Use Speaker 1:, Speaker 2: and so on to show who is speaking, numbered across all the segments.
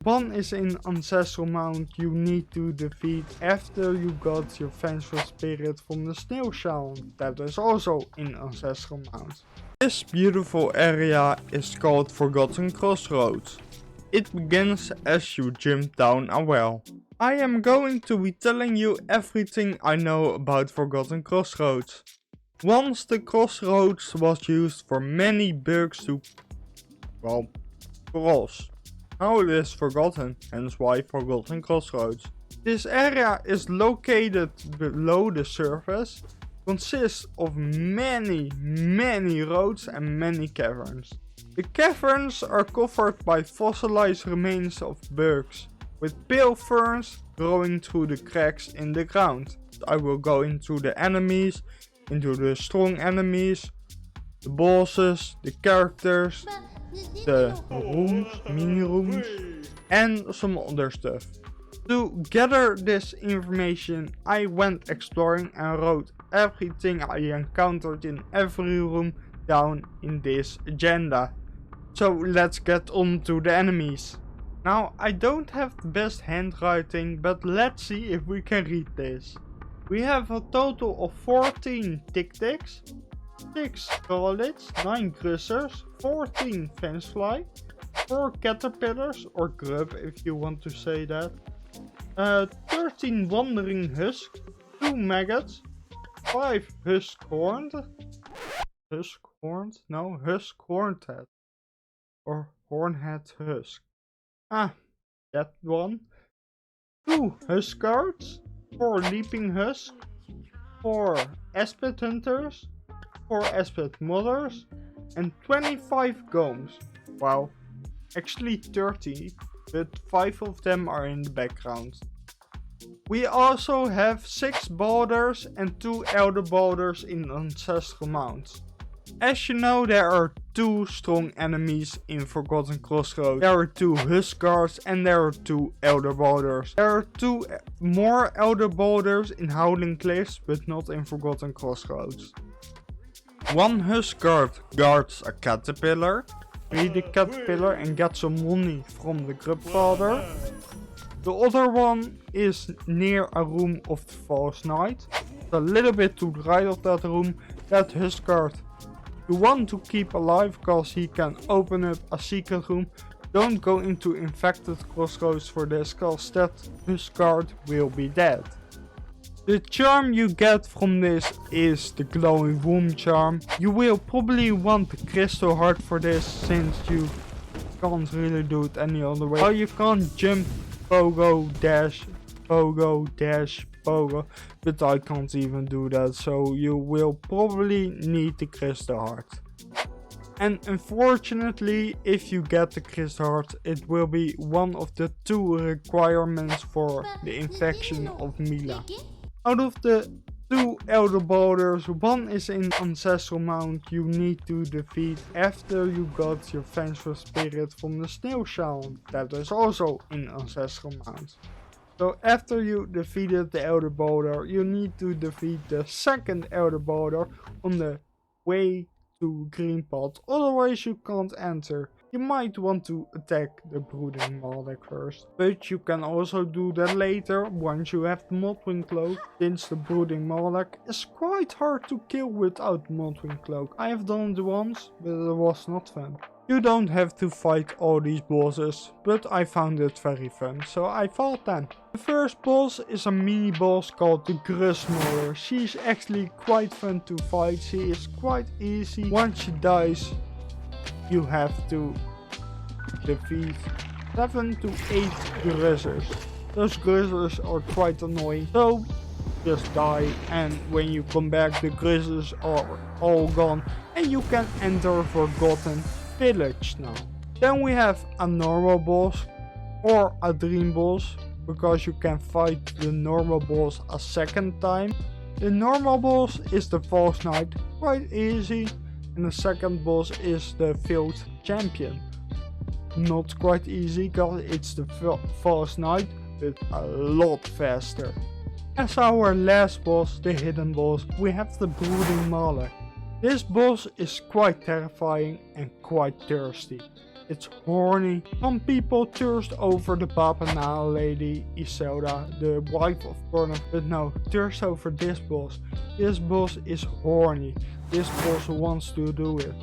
Speaker 1: One is in Ancestral Mount you need to defeat after you got your vengeful spirit from the snail shell. That is also in Ancestral Mount. This beautiful area is called Forgotten Crossroads. It begins as you jump down a well. I am going to be telling you everything I know about Forgotten Crossroads. Once the crossroads was used for many bugs to, cross. Now it is forgotten, hence why Forgotten Crossroads. This area is located below the surface, consists of many roads and many caverns. The caverns are covered by fossilized remains of bugs, with pale ferns growing through the cracks in the ground. I will go into the enemies, into the strong enemies, the bosses, the characters, the rooms, mini rooms, and some other stuff. To gather this information, I went exploring and wrote everything I encountered in every room down in this agenda. So let's get on to the enemies. Now I don't have the best handwriting, but let's see if we can read this. We have a total of 14 tic-tics, 6 crawlets, 9 grissers, 14 fancefly, 4 caterpillars or grub if you want to say that, 13 wandering husks, 2 maggots, 5 husk-horned head, or hornhead husk. That one. 2 huskards, 4 leaping husks, 4 aspect hunters, 4 aspect mothers, and 25 golems. Wow, actually 30, but 5 of them are in the background. We also have 6 boulders and 2 elder boulders in Ancestral Mount. As you know, there are 2 strong enemies in Forgotten Crossroads. There are 2 Huskards and there are 2 Elder Boulders. There are 2 more Elder Boulders in Howling Cliffs, but not in Forgotten Crossroads. 1 Huskard guards a caterpillar. Free the caterpillar and get some money from the grubfather. The other one is near a room of the falseknight. A little bit to the right of that room, that Huskard. You want to keep alive because he can open up a secret room. Don't go into infected crossroads for this because that Huskard will be dead. The charm you get from this is the glowing womb charm. You will probably want the crystal heart for this since you can't really do it any other way. Or you can't jump, pogo, dash, but I can't even do that, so you will probably need the crystal heart. And unfortunately, if you get the crystal heart, it will be one of the 2 requirements for the infection of Mila. Out of the 2 elder boulders, 1 is in Ancestral Mount you need to defeat after you got your vengeful spirit from the snail shell. That is also in Ancestral Mount. So after you defeated the elder boulder, you need to defeat the second elder boulder on the way to green pot, otherwise you can't enter. You might want to attack the brooding Marduk first, but you can also do that later once you have the Mothwing Cloak, since the brooding Marduk is quite hard to kill without Mothwing Cloak. I have done it once, but it was not fun. You don't have to fight all these bosses, but I found it very fun, so I fought them. The first boss is a mini boss called the Grusmother. She's actually quite fun to fight, she is quite easy. Once she dies, you have to defeat 7 to 8 Grissers. Those Grissers are quite annoying, so just die, and when you come back the Grissers are all gone and you can enter Forgotten Village now. Then we have a normal boss or a dream boss, because you can fight the normal boss a second time. The normal boss is the falseknight, quite easy, and the second boss is the field champion. Not quite easy because it's the falseknight, but a lot faster. As our last boss, the hidden boss, we have the brooding Marduk. This boss is quite terrifying and quite thirsty. it's horny. Some people thirst over the Babanal lady Iselda, the wife of Corner, but no, thirst over this boss. This boss is horny. This boss wants to do it.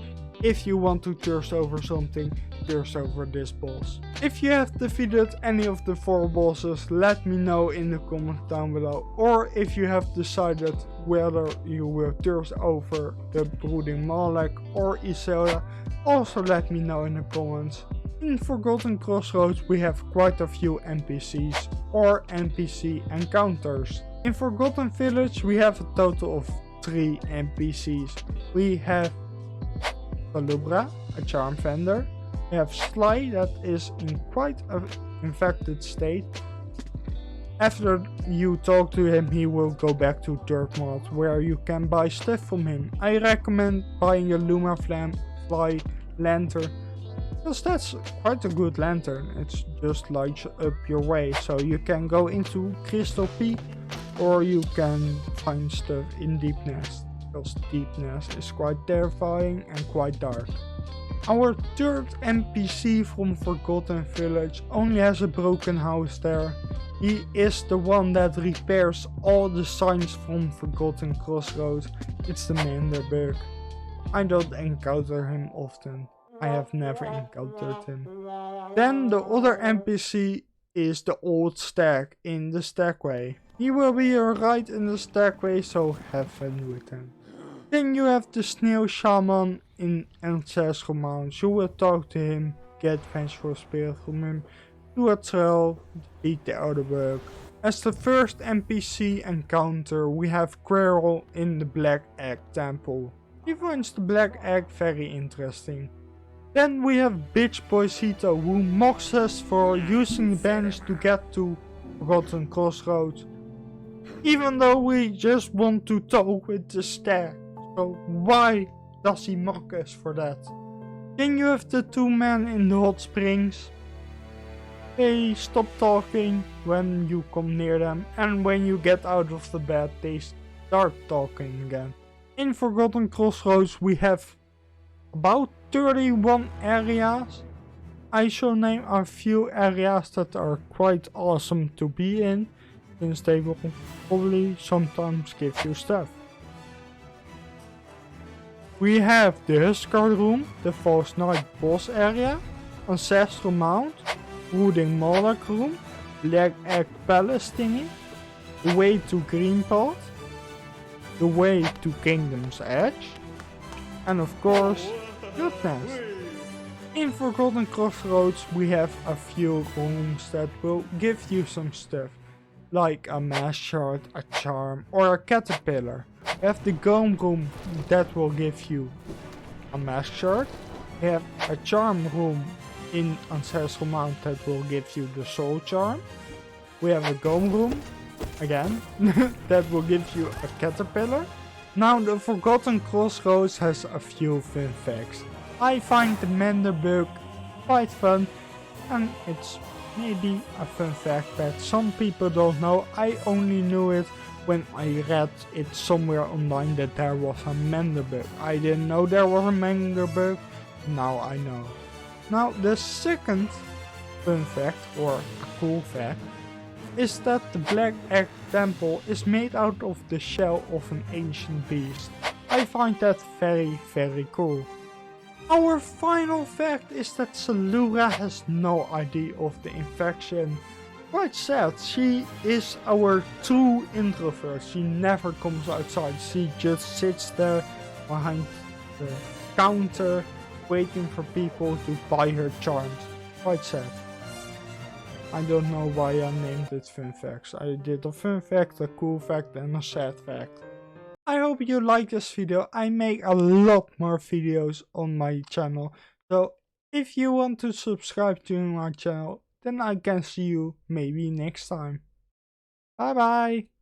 Speaker 1: If you want to thirst over something, thirst over this boss. If you have defeated any of the 4 bosses, let me know in the comments down below. Or if you have decided whether you will thirst over the Brooding Malek or Iselda, also let me know in the comments. In Forgotten Crossroads we have quite a few NPCs or NPC encounters. In Forgotten Village we have a total of 3 NPCs. We have Palubra, a charm vendor. We have Sly, that is in quite an infected state. After you talk to him, he will go back to Dirtmart, where you can buy stuff from him. I recommend buying a Luma Fly lantern, because that's quite a good lantern. It just lights up your way, so you can go into Crystal Peak, or you can find stuff in Deep Nest, because Deep Nest is quite terrifying and quite dark. Our 3rd NPC from Forgotten Village only has a broken house there. He is the one that repairs all the signs from Forgotten Crossroads. It's the Manderbug. I don't encounter him often. I have never encountered him. Then the other NPC is the old stag in the stagway. He will be right in the stagway, so have fun with him. Then you have the Snail Shaman in Ancestral Mounds. You will talk to him, get Vengeful Spirit from him, do a trail, defeat the Elderbug. As the first NPC encounter we have Quirrell in the Black Egg Temple. He finds the Black Egg very interesting. Then we have Bitch Boy Cito, who mocks us for using the bench to get to Forgotten Crossroads. Even though we just want to talk with the stag. So why does he mock us for that? Then you have the 2 men in the hot springs. They stop talking when you come near them, and when you get out of the bed they start talking again. In Forgotten Crossroads we have about 31 areas. I shall name a few areas that are quite awesome to be in, since they will probably sometimes give you stuff. We have the Huskard Room, the falseknight boss area, Ancestral Mound, Brooding Malek Room, Black Egg Palace thingy, the way to Greenpath, the way to Kingdom's Edge, and of course, Nest. In Forgotten Crossroads we have a few rooms that will give you some stuff, like a mass shard, a charm, or a caterpillar. We have the Gome Room that will give you a mass shard. We have a charm room in Ancestral Mount that will give you the soul charm. We have a Gome Room, again, that will give you a caterpillar. Now the Forgotten Crossroads has a few fun facts. I find the Manderbug quite fun, and it's maybe a fun fact that some people don't know. I only knew it when I read it somewhere online that there was a Manderbug. I didn't know there was a Manderbug, now I know. Now the second fun fact, or a cool fact, is that the Black Egg Temple is made out of the shell of an ancient beast. I find that very, very cool. Our final fact is that Salura has no idea of the infection. Quite sad, she is our true introvert. She never comes outside, she just sits there behind the counter waiting for people to buy her charms. Quite sad. I don't know why I named it fun facts. I did a fun fact, a cool fact and a sad fact. I hope you like this video. I make a lot more videos on my channel. So if you want to subscribe to my channel, then I can see you maybe next time. Bye bye.